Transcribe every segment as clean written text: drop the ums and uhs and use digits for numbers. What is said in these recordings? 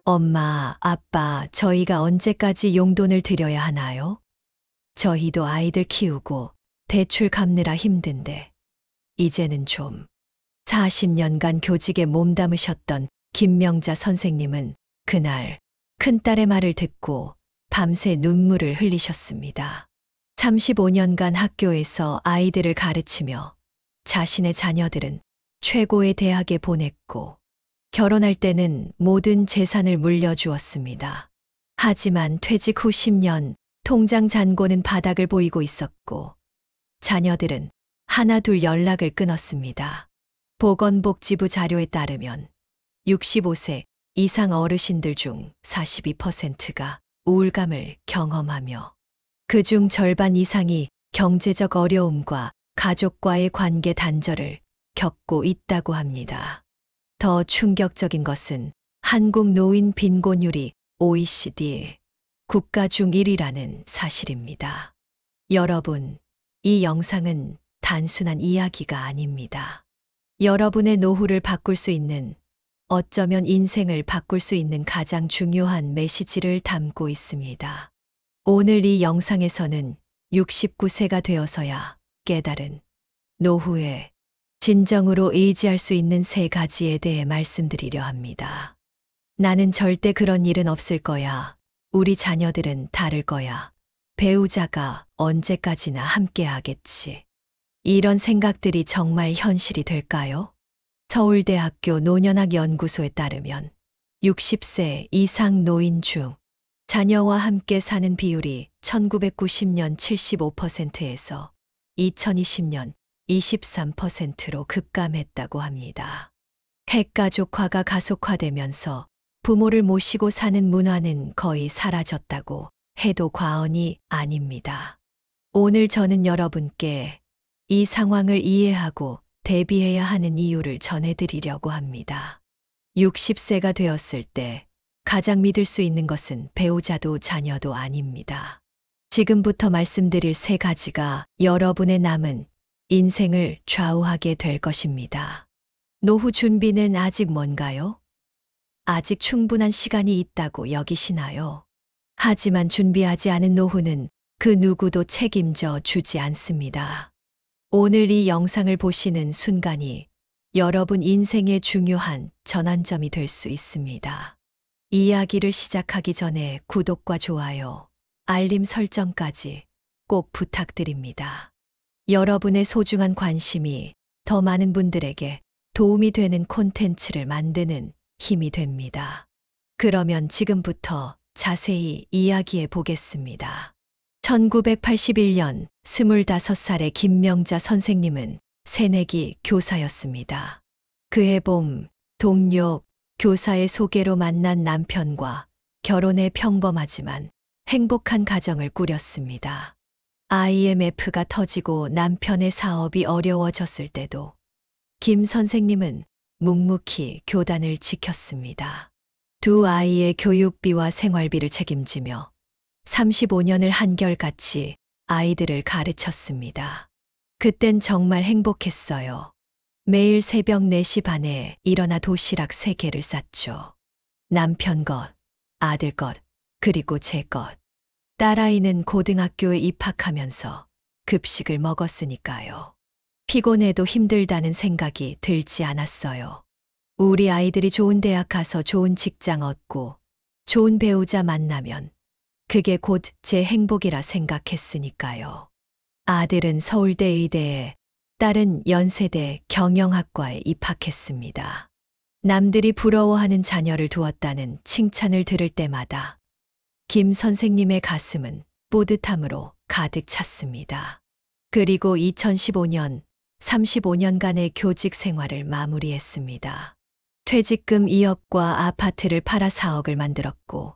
엄마, 아빠, 저희가 언제까지 용돈을 드려야 하나요? 저희도 아이들 키우고 대출 갚느라 힘든데, 이제는 좀. 40년간 교직에 몸담으셨던 김명자 선생님은 그날 큰딸의 말을 듣고 밤새 눈물을 흘리셨습니다. 35년간 학교에서 아이들을 가르치며 자신의 자녀들은 최고의 대학에 보냈고 결혼할 때는 모든 재산을 물려주었습니다. 하지만 퇴직 후 10년 통장 잔고는 바닥을 보이고 있었고 자녀들은 하나둘 연락을 끊었습니다. 보건복지부 자료에 따르면 65세 이상 어르신들 중 42%가 우울감을 경험하며 그중 절반 이상이 경제적 어려움과 가족과의 관계 단절을 겪고 있다고 합니다. 더 충격적인 것은 한국 노인 빈곤율이 OECD 국가 중 1위라는 사실입니다. 여러분, 이 영상은 단순한 이야기가 아닙니다. 여러분의 노후를 바꿀 수 있는, 어쩌면 인생을 바꿀 수 있는 가장 중요한 메시지를 담고 있습니다. 오늘 이 영상에서는 69세가 되어서야 깨달은 노후에 진정으로 의지할 수 있는 3가지에 대해 말씀드리려 합니다. 나는 절대 그런 일은 없을 거야. 우리 자녀들은 다를 거야. 배우자가 언제까지나 함께 하겠지. 이런 생각들이 정말 현실이 될까요? 서울대학교 노년학연구소에 따르면 60세 이상 노인 중 자녀와 함께 사는 비율이 1990년 75%에서 2020년 23%로 급감했다고 합니다. 핵가족화가 가속화되면서 부모를 모시고 사는 문화는 거의 사라졌다고 해도 과언이 아닙니다. 오늘 저는 여러분께 이 상황을 이해하고 대비해야 하는 이유를 전해드리려고 합니다. 60세가 되었을 때 가장 믿을 수 있는 것은 배우자도 자녀도 아닙니다. 지금부터 말씀드릴 3가지가 여러분의 남은 인생을 좌우하게 될 것입니다. 노후 준비는 아직 뭔가요? 아직 충분한 시간이 있다고 여기시나요? 하지만 준비하지 않은 노후는 그 누구도 책임져 주지 않습니다. 오늘 이 영상을 보시는 순간이 여러분 인생의 중요한 전환점이 될 수 있습니다. 이야기를 시작하기 전에 구독과 좋아요, 알림 설정까지 꼭 부탁드립니다. 여러분의 소중한 관심이 더 많은 분들에게 도움이 되는 콘텐츠를 만드는 힘이 됩니다. 그러면 지금부터 자세히 이야기해 보겠습니다. 1981년 25살의 김명자 선생님은 새내기 교사였습니다. 그해 봄 동료 교사의 소개로 만난 남편과 결혼해 평범하지만 행복한 가정을 꾸렸습니다. IMF가 터지고 남편의 사업이 어려워졌을 때도 김 선생님은 묵묵히 교단을 지켰습니다. 두 아이의 교육비와 생활비를 책임지며 35년을 한결같이 아이들을 가르쳤습니다. 그땐 정말 행복했어요. 매일 새벽 4시 반에 일어나 도시락 3개를 쌌죠. 남편 것, 아들 것, 그리고 제 것. 딸아이는 고등학교에 입학하면서 급식을 먹었으니까요. 피곤해도 힘들다는 생각이 들지 않았어요. 우리 아이들이 좋은 대학 가서 좋은 직장 얻고 좋은 배우자 만나면 그게 곧 제 행복이라 생각했으니까요. 아들은 서울대 의대에, 딸은 연세대 경영학과에 입학했습니다. 남들이 부러워하는 자녀를 두었다는 칭찬을 들을 때마다 김 선생님의 가슴은 뿌듯함으로 가득 찼습니다. 그리고 2015년 35년간의 교직 생활을 마무리했습니다. 퇴직금 2억과 아파트를 팔아 4억을 만들었고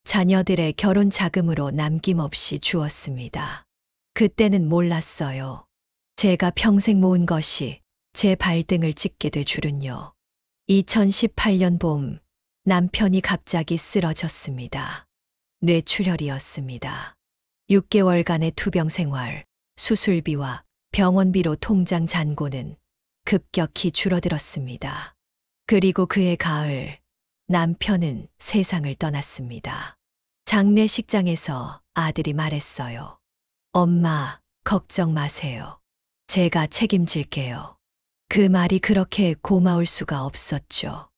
자녀들의 결혼 자금으로 남김없이 주었습니다. 그때는 몰랐어요. 제가 평생 모은 것이 제 발등을 찍게 될 줄은요. 2018년 봄 남편이 갑자기 쓰러졌습니다. 뇌출혈이었습니다. 6개월간의 투병 생활, 수술비와 병원비로 통장 잔고는 급격히 줄어들었습니다. 그리고 그해 가을 남편은 세상을 떠났습니다. 장례식장에서 아들이 말했어요. 엄마, 걱정 마세요. 제가 책임질게요. 그 말이 그렇게 고마울 수가 없었죠.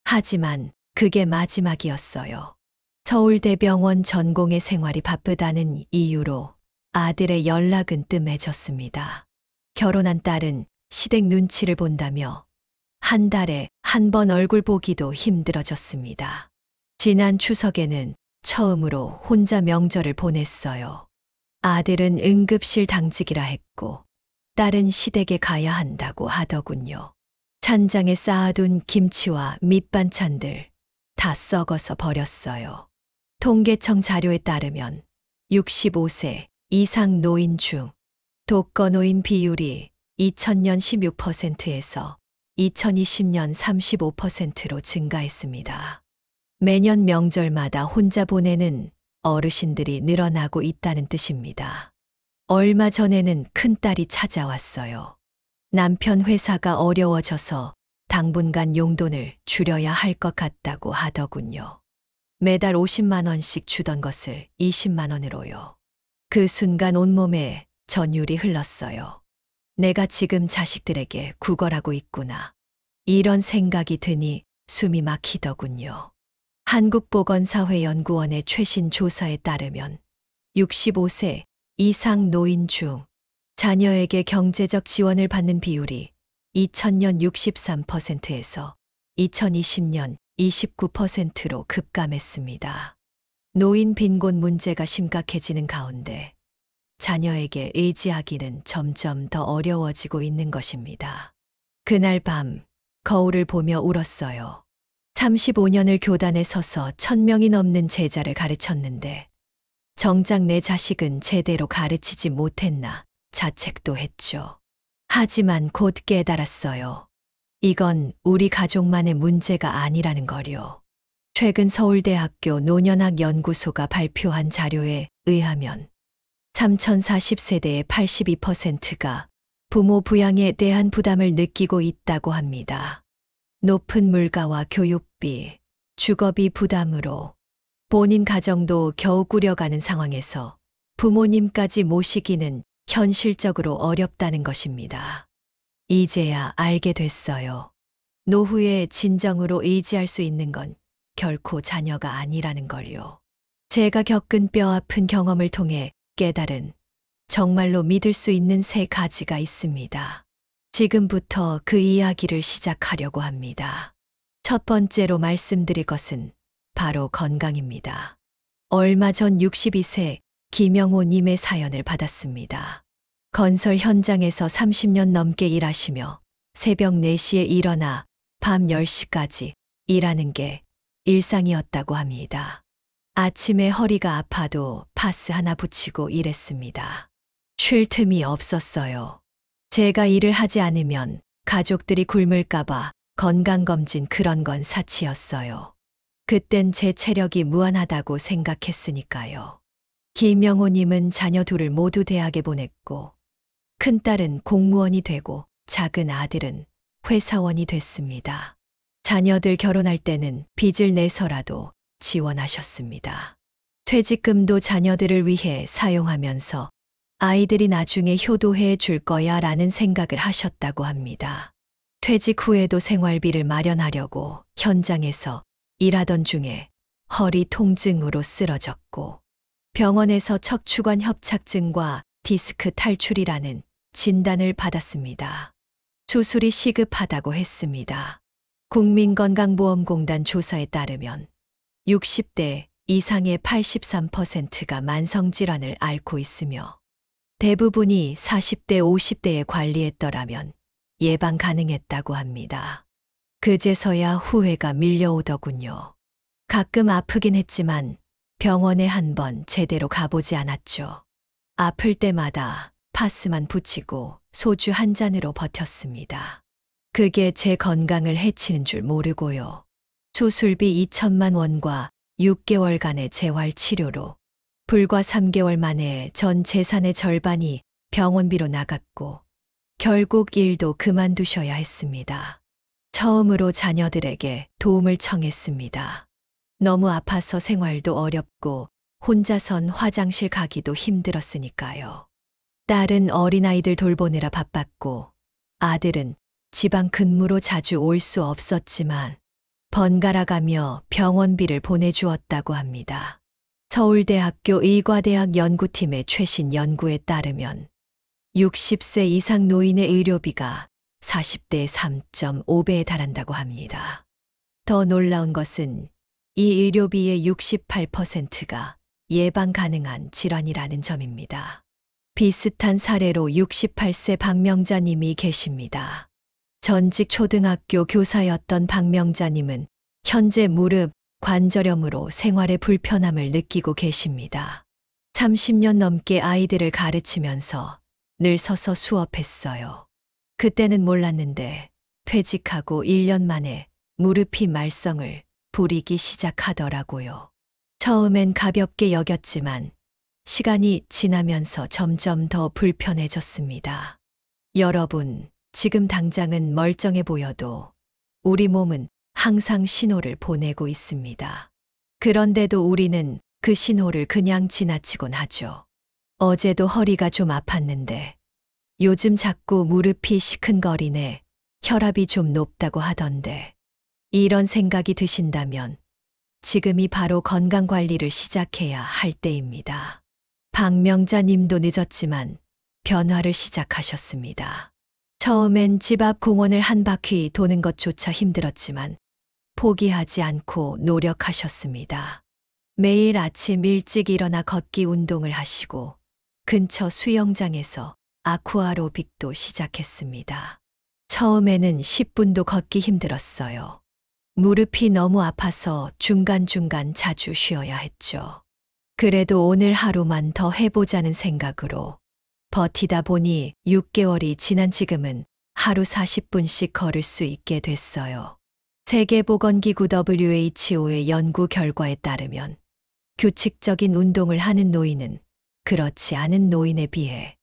하지만 그게 마지막이었어요. 서울대병원 전공의 생활이 바쁘다는 이유로 아들의 연락은 뜸해졌습니다. 결혼한 딸은 시댁 눈치를 본다며 한 달에 한 번 얼굴 보기도 힘들어졌습니다. 지난 추석에는 처음으로 혼자 명절을 보냈어요. 아들은 응급실 당직이라 했고 딸은 시댁에 가야 한다고 하더군요. 찬장에 쌓아둔 김치와 밑반찬들 다 썩어서 버렸어요. 통계청 자료에 따르면 65세 이상 노인 중 독거노인 비율이 2000년 16%에서 2020년 35%로 증가했습니다. 매년 명절마다 혼자 보내는 어르신들이 늘어나고 있다는 뜻입니다. 얼마 전에는 큰딸이 찾아왔어요. 남편 회사가 어려워져서 당분간 용돈을 줄여야 할 것 같다고 하더군요. 매달 50만 원씩 주던 것을 20만 원으로요. 그 순간 온몸에 전율이 흘렀어요. 내가 지금 자식들에게 구걸하고 있구나. 이런 생각이 드니 숨이 막히더군요. 한국보건사회연구원의 최신 조사에 따르면 65세 이상 노인 중 자녀에게 경제적 지원을 받는 비율이 2000년 63%에서 2020년 29%로 급감했습니다. 노인 빈곤 문제가 심각해지는 가운데 자녀에게 의지하기는 점점 더 어려워지고 있는 것입니다. 그날 밤 거울을 보며 울었어요. 35년을 교단에 서서 1000명이 넘는 제자를 가르쳤는데 정작 내 자식은 제대로 가르치지 못했나 자책도 했죠. 하지만 곧 깨달았어요. 이건 우리 가족만의 문제가 아니라는 거요. 최근 서울대학교 노년학 연구소가 발표한 자료에 의하면 3040세대의 82%가 부모 부양에 대한 부담을 느끼고 있다고 합니다. 높은 물가와 교육비, 주거비 부담으로 본인 가정도 겨우 꾸려가는 상황에서 부모님까지 모시기는 현실적으로 어렵다는 것입니다. 이제야 알게 됐어요. 노후에 진정으로 의지할 수 있는 건 결코 자녀가 아니라는 걸요. 제가 겪은 뼈아픈 경험을 통해 깨달은 정말로 믿을 수 있는 세 가지가 있습니다. 지금부터 그 이야기를 시작하려고 합니다. 첫 번째로 말씀드릴 것은 바로 건강입니다. 얼마 전 62세 김영호 님의 사연을 받았습니다. 건설 현장에서 30년 넘게 일하시며 새벽 4시에 일어나 밤 10시까지 일하는 게 일상이었다고 합니다. 아침에 허리가 아파도 파스 하나 붙이고 일했습니다. 쉴 틈이 없었어요. 제가 일을 하지 않으면 가족들이 굶을까봐 건강검진 그런 건 사치였어요. 그땐 제 체력이 무한하다고 생각했으니까요. 김영호님은 자녀 둘을 모두 대학에 보냈고 큰딸은 공무원이 되고 작은 아들은 회사원이 됐습니다. 자녀들 결혼할 때는 빚을 내서라도 지원하셨습니다. 퇴직금도 자녀들을 위해 사용하면서 아이들이 나중에 효도해 줄 거야 라는 생각을 하셨다고 합니다. 퇴직 후에도 생활비를 마련하려고 현장에서 일하던 중에 허리 통증으로 쓰러졌고 병원에서 척추관 협착증과 디스크 탈출이라는 진단을 받았습니다. 수술이 시급하다고 했습니다. 국민건강보험공단 조사에 따르면 60대 이상의 83%가 만성질환을 앓고 있으며 대부분이 40대, 50대에 관리했더라면 예방 가능했다고 합니다. 그제서야 후회가 밀려오더군요. 가끔 아프긴 했지만 병원에 한 번 제대로 가보지 않았죠. 아플 때마다 파스만 붙이고 소주 한 잔으로 버텼습니다. 그게 제 건강을 해치는 줄 모르고요. 수술비 2천만 원과 6개월간의 재활치료로 불과 3개월 만에 전 재산의 절반이 병원비로 나갔고 결국 일도 그만두셔야 했습니다. 처음으로 자녀들에게 도움을 청했습니다. 너무 아파서 생활도 어렵고 혼자선 화장실 가기도 힘들었으니까요. 딸은 어린아이들 돌보느라 바빴고 아들은 지방 근무로 자주 올 수 없었지만 번갈아가며 병원비를 보내주었다고 합니다. 서울대학교 의과대학 연구팀의 최신 연구에 따르면 60세 이상 노인의 의료비가 40대 3.5배에 달한다고 합니다. 더 놀라운 것은 이 의료비의 68%가 예방 가능한 질환이라는 점입니다. 비슷한 사례로 68세 박명자님이 계십니다. 전직 초등학교 교사였던 박명자님은 현재 무릎 관절염으로 생활에 불편함을 느끼고 계십니다. 30년 넘게 아이들을 가르치면서 늘 서서 수업했어요. 그때는 몰랐는데 퇴직하고 1년 만에 무릎이 말썽을 부리기 시작하더라고요. 처음엔 가볍게 여겼지만 시간이 지나면서 점점 더 불편해졌습니다. 여러분, 지금 당장은 멀쩡해 보여도 우리 몸은 항상 신호를 보내고 있습니다. 그런데도 우리는 그 신호를 그냥 지나치곤 하죠. 어제도 허리가 좀 아팠는데 요즘 자꾸 무릎이 시큰거리네. 혈압이 좀 높다고 하던데. 이런 생각이 드신다면 지금이 바로 건강관리를 시작해야 할 때입니다. 박명자님도 늦었지만 변화를 시작하셨습니다. 처음엔 집 앞 공원을 한 바퀴 도는 것조차 힘들었지만 포기하지 않고 노력하셨습니다. 매일 아침 일찍 일어나 걷기 운동을 하시고 근처 수영장에서 아쿠아로빅도 시작했습니다. 처음에는 10분도 걷기 힘들었어요. 무릎이 너무 아파서 중간중간 자주 쉬어야 했죠. 그래도 오늘 하루만 더 해보자는 생각으로 버티다 보니 6개월이 지난 지금은 하루 40분씩 걸을 수 있게 됐어요. 세계보건기구 WHO의 연구 결과에 따르면 규칙적인 운동을 하는 노인은 그렇지 않은 노인에 비해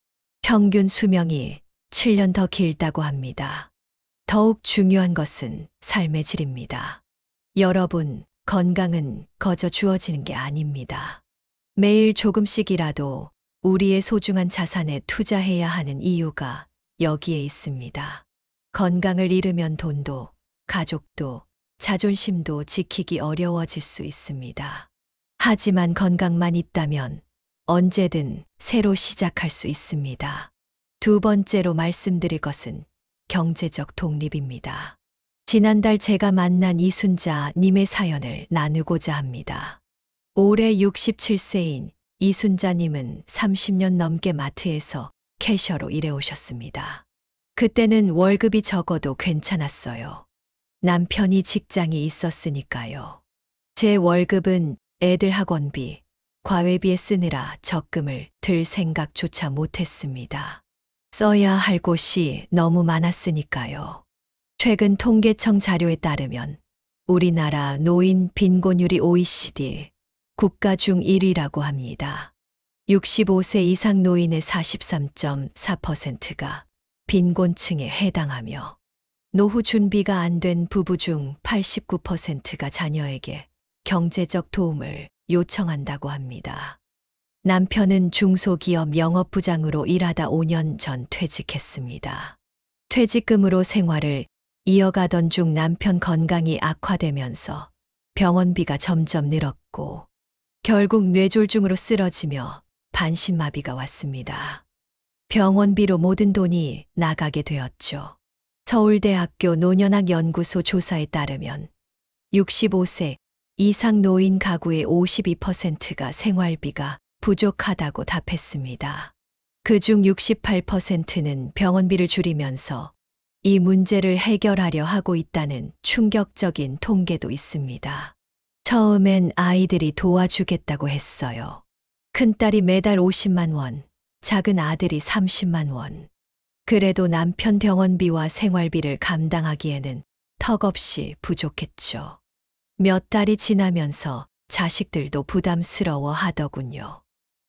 평균 수명이 7년 더 길다고 합니다. 더욱 중요한 것은 삶의 질입니다. 여러분, 건강은 거저 주어지는 게 아닙니다. 매일 조금씩이라도 우리의 소중한 자산에 투자해야 하는 이유가 여기에 있습니다. 건강을 잃으면 돈도, 가족도, 자존심도 지키기 어려워질 수 있습니다. 하지만 건강만 있다면 언제든 새로 시작할 수 있습니다. 두 번째로 말씀드릴 것은 경제적 독립입니다. 지난달 제가 만난 이순자 님의 사연을 나누고자 합니다. 올해 67세인 이순자 님은 30년 넘게 마트에서 캐셔로 일해오셨습니다. 그때는 월급이 적어도 괜찮았어요. 남편이 직장이 있었으니까요. 제 월급은 애들 학원비, 과외비에 쓰느라 적금을 들 생각조차 못했습니다. 써야 할 곳이 너무 많았으니까요. 최근 통계청 자료에 따르면 우리나라 노인 빈곤율이 OECD 국가 중 1위라고 합니다. 65세 이상 노인의 43.4%가 빈곤층에 해당하며 노후 준비가 안 된 부부 중 89%가 자녀에게 경제적 도움을 요청한다고 합니다. 남편은 중소기업 영업부장으로 일하다 5년 전 퇴직했습니다. 퇴직금으로 생활을 이어가던 중 남편 건강이 악화되면서 병원비가 점점 늘었고 결국 뇌졸중으로 쓰러지며 반신마비가 왔습니다. 병원비로 모든 돈이 나가게 되었죠. 서울대학교 노년학연구소 조사에 따르면 65세 이상 노인 가구의 52%가 생활비가 부족하다고 답했습니다. 그중 68%는 병원비를 줄이면서 이 문제를 해결하려 하고 있다는 충격적인 통계도 있습니다. 처음엔 아이들이 도와주겠다고 했어요. 큰딸이 매달 50만 원, 작은 아들이 30만 원. 그래도 남편 병원비와 생활비를 감당하기에는 턱없이 부족했죠. 몇 달이 지나면서 자식들도 부담스러워 하더군요.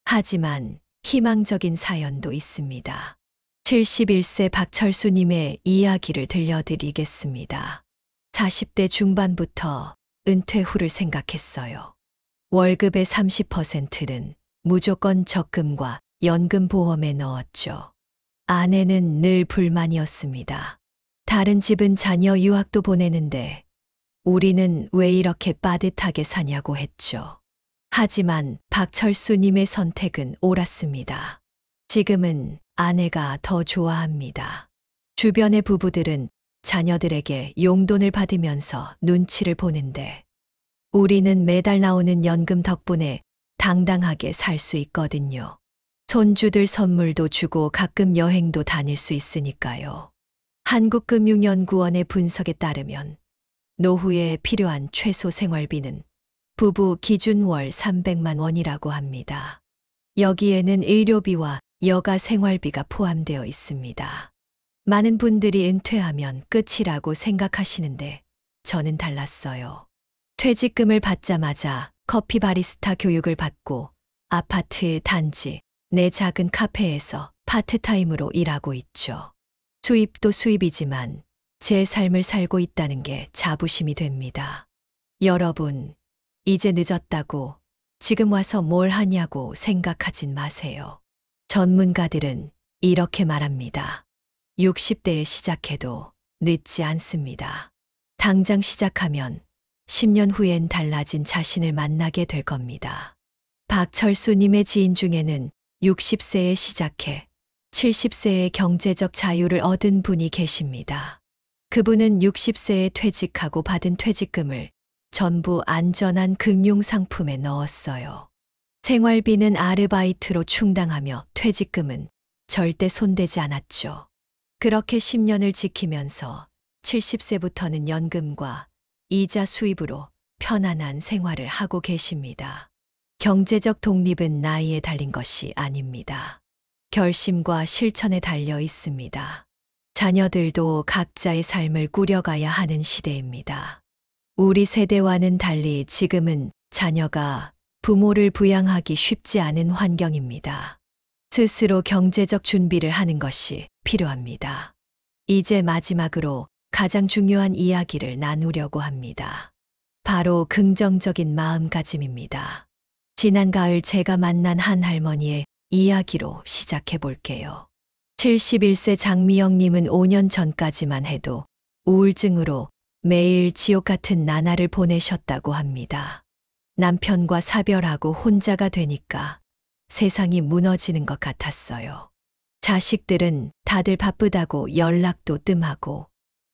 하지만 희망적인 사연도 있습니다. 71세 박철수님의 이야기를 들려드리겠습니다. 40대 중반부터 은퇴 후를 생각했어요. 월급의 30%는 무조건 적금과 연금 보험에 넣었죠. 아내는 늘 불만이었습니다. 다른 집은 자녀 유학도 보내는데 우리는 왜 이렇게 빠듯하게 사냐고 했죠. 하지만 박철수님의 선택은 옳았습니다. 지금은 아내가 더 좋아합니다. 주변의 부부들은 자녀들에게 용돈을 받으면서 눈치를 보는데 우리는 매달 나오는 연금 덕분에 당당하게 살 수 있거든요. 손주들 선물도 주고 가끔 여행도 다닐 수 있으니까요. 한국금융연구원의 분석에 따르면 노후에 필요한 최소 생활비는 부부 기준 월 300만 원이라고 합니다. 여기에는 의료비와 여가 생활비가 포함되어 있습니다. 많은 분들이 은퇴하면 끝이라고 생각하시는데 저는 달랐어요. 퇴직금을 받자마자 커피 바리스타 교육을 받고 아파트 단지 내 작은 카페에서 파트타임으로 일하고 있죠. 수입도 수입이지만 제 삶을 살고 있다는 게 자부심이 됩니다. 여러분, 이제 늦었다고 지금 와서 뭘 하냐고 생각하진 마세요. 전문가들은 이렇게 말합니다. 60대에 시작해도 늦지 않습니다. 당장 시작하면 10년 후엔 달라진 자신을 만나게 될 겁니다. 박철수님의 지인 중에는 60세에 시작해 70세에 경제적 자유를 얻은 분이 계십니다. 그분은 60세에 퇴직하고 받은 퇴직금을 전부 안전한 금융상품에 넣었어요. 생활비는 아르바이트로 충당하며 퇴직금은 절대 손대지 않았죠. 그렇게 10년을 지키면서 70세부터는 연금과 이자 수입으로 편안한 생활을 하고 계십니다. 경제적 독립은 나이에 달린 것이 아닙니다. 결심과 실천에 달려 있습니다. 자녀들도 각자의 삶을 꾸려가야 하는 시대입니다. 우리 세대와는 달리 지금은 자녀가 부모를 부양하기 쉽지 않은 환경입니다. 스스로 경제적 준비를 하는 것이 필요합니다. 이제 마지막으로 가장 중요한 이야기를 나누려고 합니다. 바로 긍정적인 마음가짐입니다. 지난 가을 제가 만난 한 할머니의 이야기로 시작해 볼게요. 71세 장미영님은 5년 전까지만 해도 우울증으로 매일 지옥 같은 나날을 보내셨다고 합니다. 남편과 사별하고 혼자가 되니까 세상이 무너지는 것 같았어요. 자식들은 다들 바쁘다고 연락도 뜸하고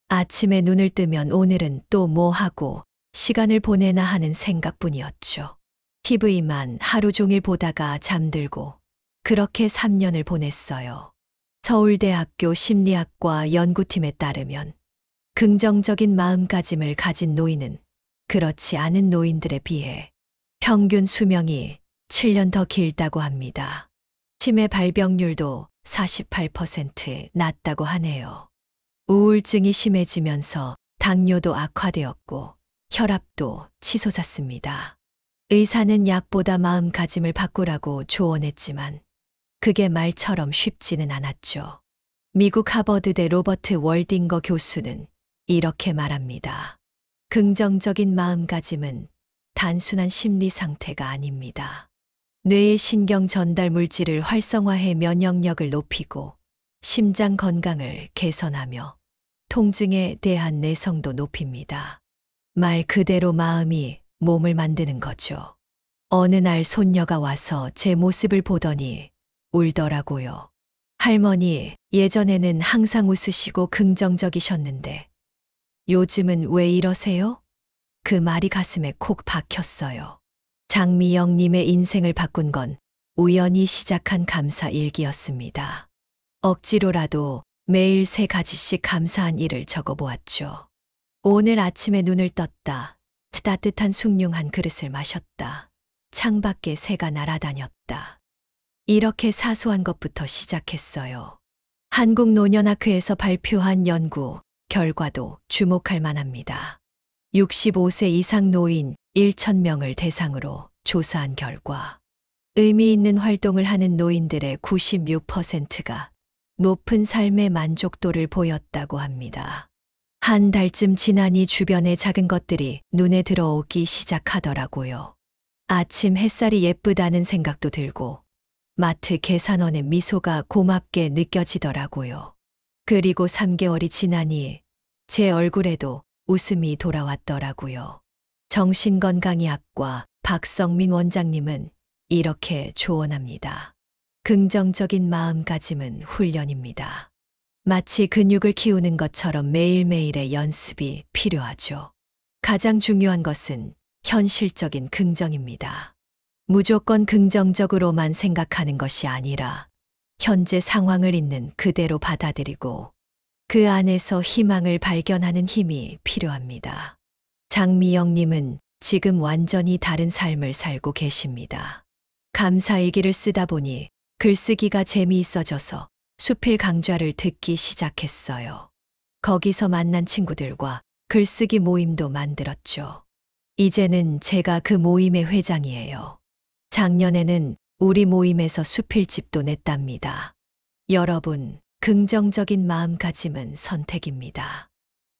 아침에 눈을 뜨면 오늘은 또 뭐 하고 시간을 보내나 하는 생각뿐이었죠. TV만 하루 종일 보다가 잠들고 그렇게 3년을 보냈어요. 서울대학교 심리학과 연구팀에 따르면 긍정적인 마음가짐을 가진 노인은 그렇지 않은 노인들에 비해 평균 수명이 7년 더 길다고 합니다. 치매 발병률도 48% 낮다고 하네요. 우울증이 심해지면서 당뇨도 악화되었고 혈압도 치솟았습니다. 의사는 약보다 마음가짐을 바꾸라고 조언했지만 그게 말처럼 쉽지는 않았죠. 미국 하버드대 로버트 월딩거 교수는 이렇게 말합니다. 긍정적인 마음가짐은 단순한 심리 상태가 아닙니다. 뇌의 신경 전달 물질을 활성화해 면역력을 높이고 심장 건강을 개선하며 통증에 대한 내성도 높입니다. 말 그대로 마음이 몸을 만드는 거죠. 어느 날 손녀가 와서 제 모습을 보더니 울더라고요. 할머니, 예전에는 항상 웃으시고 긍정적이셨는데 요즘은 왜 이러세요? 그 말이 가슴에 콕 박혔어요. 장미영님의 인생을 바꾼 건 우연히 시작한 감사 일기였습니다. 억지로라도 매일 3가지씩 감사한 일을 적어보았죠. 오늘 아침에 눈을 떴다. 따뜻한 숭늉한 그릇을 마셨다. 창밖에 새가 날아다녔다. 이렇게 사소한 것부터 시작했어요. 한국노년학회에서 발표한 연구 결과도 주목할 만합니다. 65세 이상 노인 1,000명을 대상으로 조사한 결과 의미 있는 활동을 하는 노인들의 96%가 높은 삶의 만족도를 보였다고 합니다. 한 달쯤 지나니 주변의 작은 것들이 눈에 들어오기 시작하더라고요. 아침 햇살이 예쁘다는 생각도 들고 마트 계산원의 미소가 고맙게 느껴지더라고요. 그리고 3개월이 지나니 제 얼굴에도 웃음이 돌아왔더라고요. 정신건강의학과 박성민 원장님은 이렇게 조언합니다. 긍정적인 마음가짐은 훈련입니다. 마치 근육을 키우는 것처럼 매일매일의 연습이 필요하죠. 가장 중요한 것은 현실적인 긍정입니다. 무조건 긍정적으로만 생각하는 것이 아니라 현재 상황을 있는 그대로 받아들이고 그 안에서 희망을 발견하는 힘이 필요합니다. 장미영님은 지금 완전히 다른 삶을 살고 계십니다. 감사일기를 쓰다 보니 글쓰기가 재미있어져서 수필 강좌를 듣기 시작했어요. 거기서 만난 친구들과 글쓰기 모임도 만들었죠. 이제는 제가 그 모임의 회장이에요. 작년에는 우리 모임에서 수필집도 냈답니다. 여러분, 긍정적인 마음가짐은 선택입니다.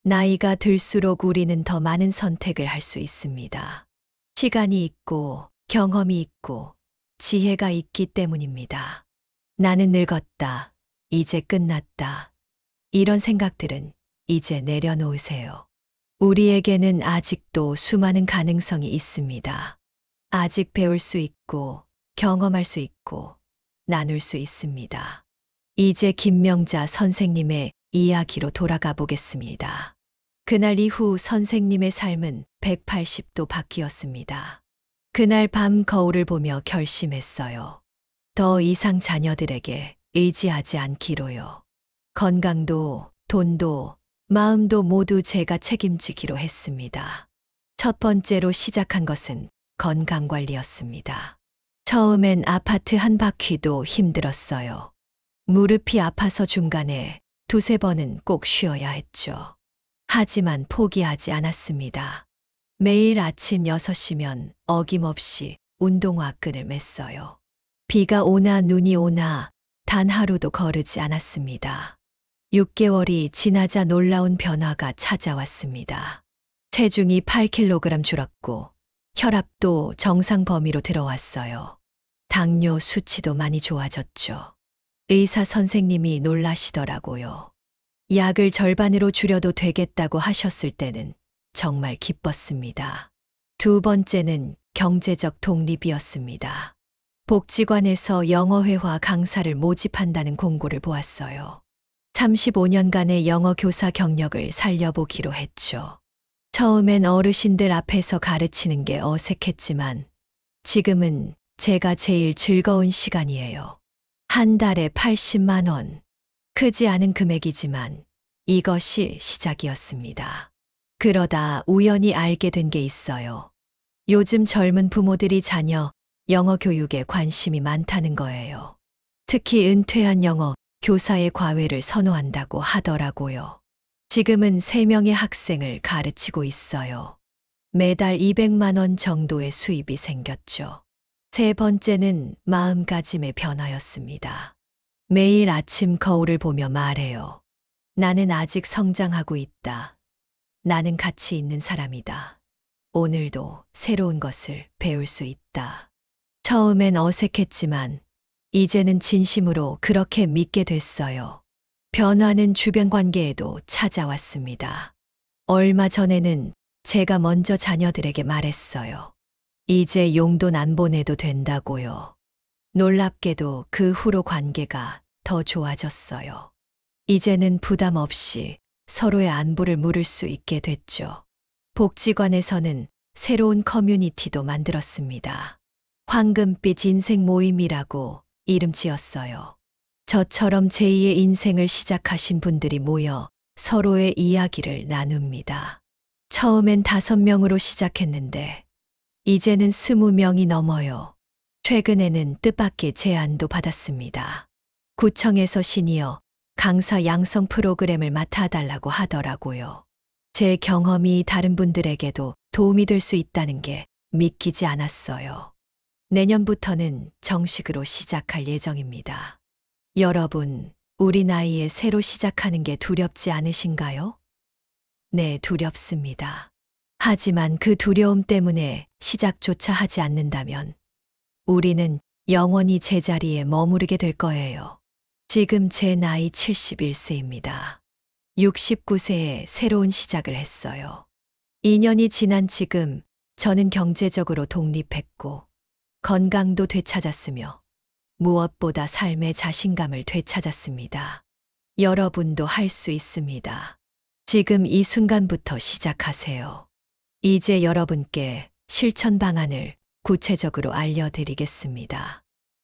나이가 들수록 우리는 더 많은 선택을 할 수 있습니다. 시간이 있고 경험이 있고 지혜가 있기 때문입니다. 나는 늙었다. 이제 끝났다. 이런 생각들은 이제 내려놓으세요. 우리에게는 아직도 수많은 가능성이 있습니다. 아직 배울 수 있고 경험할 수 있고 나눌 수 있습니다. 이제 김명자 선생님의 이야기로 돌아가 보겠습니다. 그날 이후 선생님의 삶은 180도 바뀌었습니다. 그날 밤 거울을 보며 결심했어요. 더 이상 자녀들에게 의지하지 않기로요. 건강도, 돈도, 마음도 모두 제가 책임지기로 했습니다. 첫 번째로 시작한 것은 건강관리였습니다. 처음엔 아파트 한 바퀴도 힘들었어요. 무릎이 아파서 중간에 2~3번은 꼭 쉬어야 했죠. 하지만 포기하지 않았습니다. 매일 아침 6시면 어김없이 운동화 끈을 맸어요. 비가 오나 눈이 오나 단 하루도 거르지 않았습니다. 6개월이 지나자 놀라운 변화가 찾아왔습니다. 체중이 8kg 줄었고 혈압도 정상 범위로 들어왔어요. 당뇨 수치도 많이 좋아졌죠. 의사 선생님이 놀라시더라고요. 약을 절반으로 줄여도 되겠다고 하셨을 때는 정말 기뻤습니다. 두 번째는 경제적 독립이었습니다. 복지관에서 영어회화 강사를 모집한다는 공고를 보았어요. 35년간의 영어 교사 경력을 살려보기로 했죠. 처음엔 어르신들 앞에서 가르치는 게 어색했지만 지금은 제가 제일 즐거운 시간이에요. 한 달에 80만 원. 크지 않은 금액이지만 이것이 시작이었습니다. 그러다 우연히 알게 된 게 있어요. 요즘 젊은 부모들이 자녀 영어 교육에 관심이 많다는 거예요. 특히 은퇴한 영어 교사의 과외를 선호한다고 하더라고요. 지금은 3명의 학생을 가르치고 있어요. 매달 200만 원 정도의 수입이 생겼죠. 세 번째는 마음가짐의 변화였습니다. 매일 아침 거울을 보며 말해요. 나는 아직 성장하고 있다. 나는 가치 있는 사람이다. 오늘도 새로운 것을 배울 수 있다. 처음엔 어색했지만 이제는 진심으로 그렇게 믿게 됐어요. 변화는 주변 관계에도 찾아왔습니다. 얼마 전에는 제가 먼저 자녀들에게 말했어요. 이제 용돈 안 보내도 된다고요. 놀랍게도 그 후로 관계가 더 좋아졌어요. 이제는 부담 없이 서로의 안부를 물을 수 있게 됐죠. 복지관에서는 새로운 커뮤니티도 만들었습니다. 황금빛 인생 모임이라고 이름 지었어요. 저처럼 제2의 인생을 시작하신 분들이 모여 서로의 이야기를 나눕니다. 처음엔 5명으로 시작했는데 이제는 20명이 넘어요. 최근에는 뜻밖의 제안도 받았습니다. 구청에서 시니어 강사 양성 프로그램을 맡아달라고 하더라고요. 제 경험이 다른 분들에게도 도움이 될 수 있다는 게 믿기지 않았어요. 내년부터는 정식으로 시작할 예정입니다. 여러분, 우리 나이에 새로 시작하는 게 두렵지 않으신가요? 네, 두렵습니다. 하지만 그 두려움 때문에 시작조차 하지 않는다면 우리는 영원히 제자리에 머무르게 될 거예요. 지금 제 나이 71세입니다. 69세에 새로운 시작을 했어요. 2년이 지난 지금 저는 경제적으로 독립했고 건강도 되찾았으며 무엇보다 삶의 자신감을 되찾았습니다. 여러분도 할 수 있습니다. 지금 이 순간부터 시작하세요. 이제 여러분께 실천 방안을 구체적으로 알려드리겠습니다.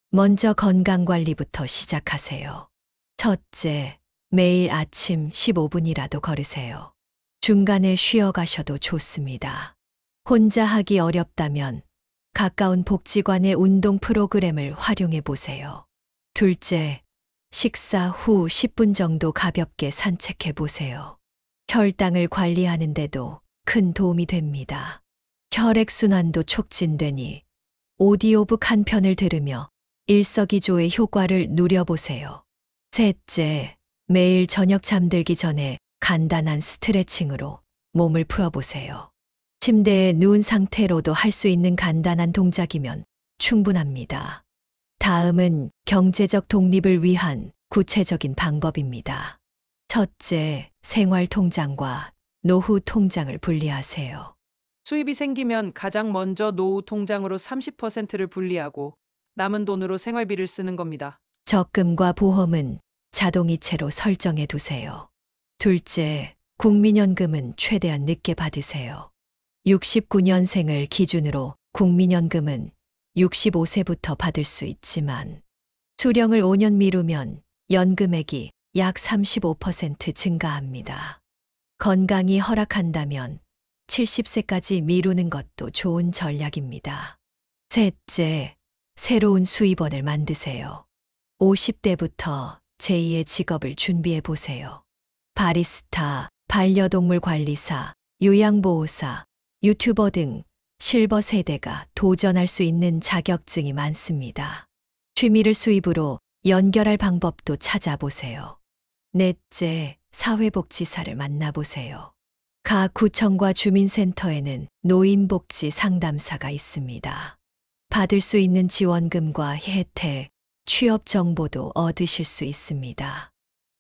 먼저 건강관리부터 시작하세요. 첫째, 매일 아침 15분이라도 걸으세요. 중간에 쉬어 가셔도 좋습니다. 혼자 하기 어렵다면 가까운 복지관의 운동 프로그램을 활용해 보세요. 둘째, 식사 후 10분 정도 가볍게 산책해 보세요. 혈당을 관리하는데도 큰 도움이 됩니다. 혈액순환도 촉진되니 오디오북 한 편을 들으며 일석이조의 효과를 누려보세요. 셋째, 매일 저녁 잠들기 전에 간단한 스트레칭으로 몸을 풀어보세요. 침대에 누운 상태로도 할 수 있는 간단한 동작이면 충분합니다. 다음은 경제적 독립을 위한 구체적인 방법입니다. 첫째, 생활통장과 노후 통장을 분리하세요. 수입이 생기면 가장 먼저 노후 통장으로 30%를 분리하고 남은 돈으로 생활비를 쓰는 겁니다. 적금과 보험은 자동이체로 설정해 두세요. 둘째, 국민연금은 최대한 늦게 받으세요. 69년생을 기준으로 국민연금은 65세부터 받을 수 있지만 수령을 5년 미루면 연금액이 약 35% 증가합니다. 건강이 허락한다면 70세까지 미루는 것도 좋은 전략입니다. 셋째, 새로운 수입원을 만드세요. 50대부터 제2의 직업을 준비해 보세요. 바리스타, 반려동물 관리사, 요양보호사, 유튜버 등 실버 세대가 도전할 수 있는 자격증이 많습니다. 취미를 수입으로 연결할 방법도 찾아보세요. 넷째, 사회복지사를 만나보세요. 각 구청과 주민센터에는 노인복지 상담사가 있습니다. 받을 수 있는 지원금과 혜택, 취업 정보도 얻으실 수 있습니다.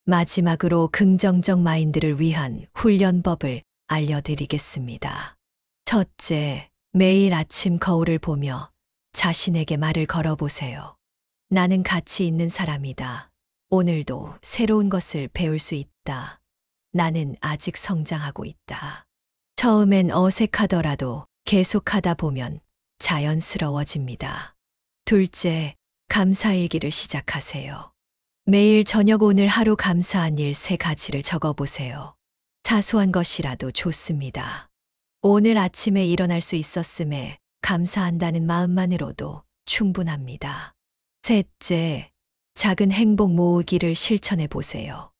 마지막으로 긍정적 마인드를 위한 훈련법을 알려드리겠습니다. 첫째, 매일 아침 거울을 보며 자신에게 말을 걸어보세요. 나는 가치 있는 사람이다. 오늘도 새로운 것을 배울 수 있다. 나는 아직 성장하고 있다. 처음엔 어색하더라도 계속하다 보면 자연스러워집니다. 둘째, 감사일기를 시작하세요. 매일 저녁 오늘 하루 감사한 일 3가지를 적어보세요. 사소한 것이라도 좋습니다. 오늘 아침에 일어날 수 있었음에 감사한다는 마음만으로도 충분합니다. 셋째, 작은 행복 모으기를 실천해 보세요.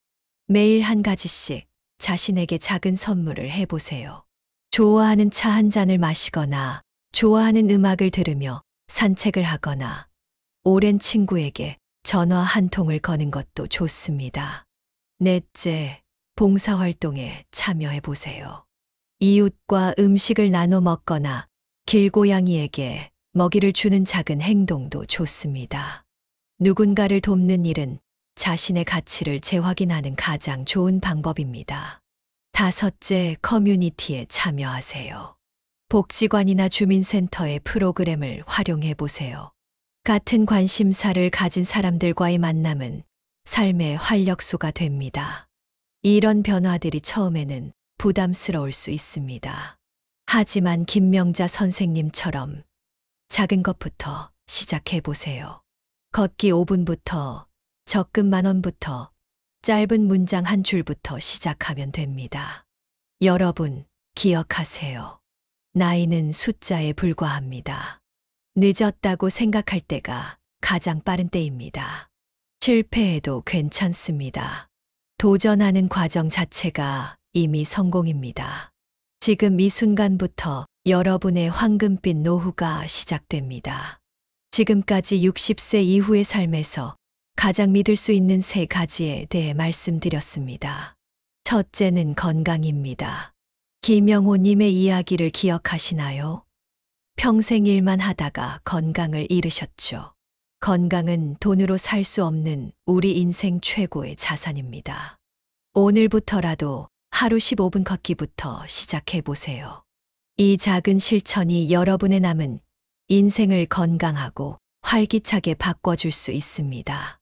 매일 한 가지씩 자신에게 작은 선물을 해보세요. 좋아하는 차 한 잔을 마시거나 좋아하는 음악을 들으며 산책을 하거나 오랜 친구에게 전화 한 통을 거는 것도 좋습니다. 넷째, 봉사활동에 참여해 보세요. 이웃과 음식을 나눠 먹거나 길고양이에게 먹이를 주는 작은 행동도 좋습니다. 누군가를 돕는 일은 자신의 가치를 재확인하는 가장 좋은 방법입니다. 다섯째, 커뮤니티에 참여하세요. 복지관이나 주민센터의 프로그램을 활용해 보세요. 같은 관심사를 가진 사람들과의 만남은 삶의 활력소가 됩니다. 이런 변화들이 처음에는 부담스러울 수 있습니다. 하지만 김명자 선생님처럼 작은 것부터 시작해 보세요. 걷기 5분부터, 적금 10,000원부터, 짧은 문장 한 줄부터 시작하면 됩니다. 여러분, 기억하세요. 나이는 숫자에 불과합니다. 늦었다고 생각할 때가 가장 빠른 때입니다. 실패해도 괜찮습니다. 도전하는 과정 자체가 이미 성공입니다. 지금 이 순간부터 여러분의 황금빛 노후가 시작됩니다. 지금까지 60세 이후의 삶에서 가장 믿을 수 있는 3가지에 대해 말씀드렸습니다. 첫째는 건강입니다. 김영호님의 이야기를 기억하시나요? 평생 일만 하다가 건강을 잃으셨죠. 건강은 돈으로 살 수 없는 우리 인생 최고의 자산입니다. 오늘부터라도 하루 15분 걷기부터 시작해 보세요. 이 작은 실천이 여러분의 남은 인생을 건강하고 활기차게 바꿔줄 수 있습니다.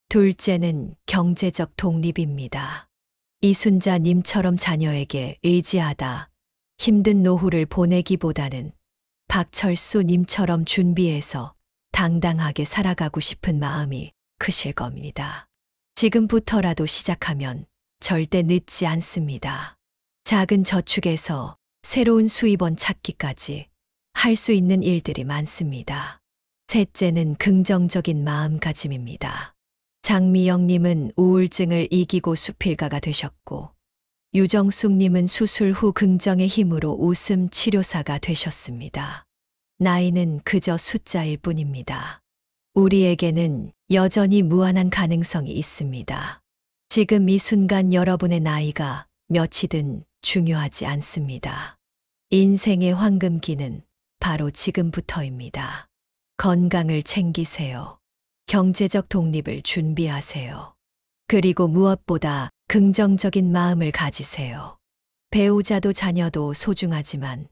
둘째는 경제적 독립입니다. 이순자님처럼 자녀에게 의지하다 힘든 노후를 보내기보다는 박철수님처럼 준비해서 당당하게 살아가고 싶은 마음이 크실 겁니다. 지금부터라도 시작하면 절대 늦지 않습니다. 작은 저축에서 새로운 수입원 찾기까지 할 수 있는 일들이 많습니다. 셋째는 긍정적인 마음가짐입니다. 장미영님은 우울증을 이기고 수필가가 되셨고, 유정숙님은 수술 후 긍정의 힘으로 웃음 치료사가 되셨습니다. 나이는 그저 숫자일 뿐입니다. 우리에게는 여전히 무한한 가능성이 있습니다. 지금 이 순간 여러분의 나이가 몇이든 중요하지 않습니다. 인생의 황금기는 바로 지금부터입니다. 건강을 챙기세요. 경제적 독립을 준비하세요. 그리고 무엇보다 긍정적인 마음을 가지세요. 배우자도 자녀도 소중하지만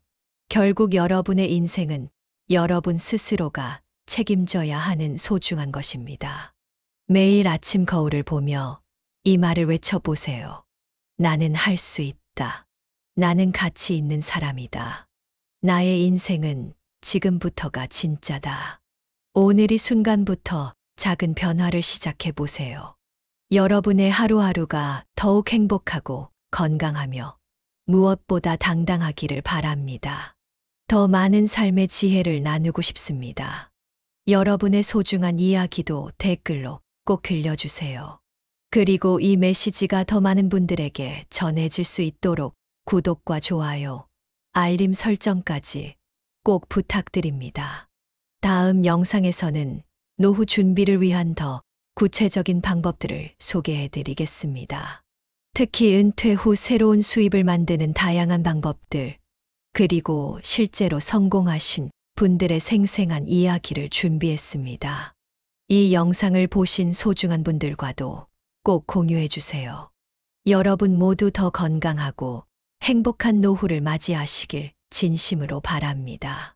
결국 여러분의 인생은 여러분 스스로가 책임져야 하는 소중한 것입니다. 매일 아침 거울을 보며 이 말을 외쳐보세요. 나는 할 수 있다. 나는 가치 있는 사람이다. 나의 인생은 지금부터가 진짜다. 오늘 이 순간부터 작은 변화를 시작해 보세요. 여러분의 하루하루가 더욱 행복하고 건강하며 무엇보다 당당하기를 바랍니다. 더 많은 삶의 지혜를 나누고 싶습니다. 여러분의 소중한 이야기도 댓글로 꼭 들려주세요. 그리고 이 메시지가 더 많은 분들에게 전해질 수 있도록 구독과 좋아요, 알림 설정까지 꼭 부탁드립니다. 다음 영상에서는 노후 준비를 위한 더 구체적인 방법들을 소개해 드리겠습니다. 특히 은퇴 후 새로운 수입을 만드는 다양한 방법들, 그리고 실제로 성공하신 분들의 생생한 이야기를 준비했습니다. 이 영상을 보신 소중한 분들과도 꼭 공유해 주세요. 여러분 모두 더 건강하고 행복한 노후를 맞이하시길 진심으로 바랍니다.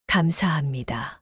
감사합니다.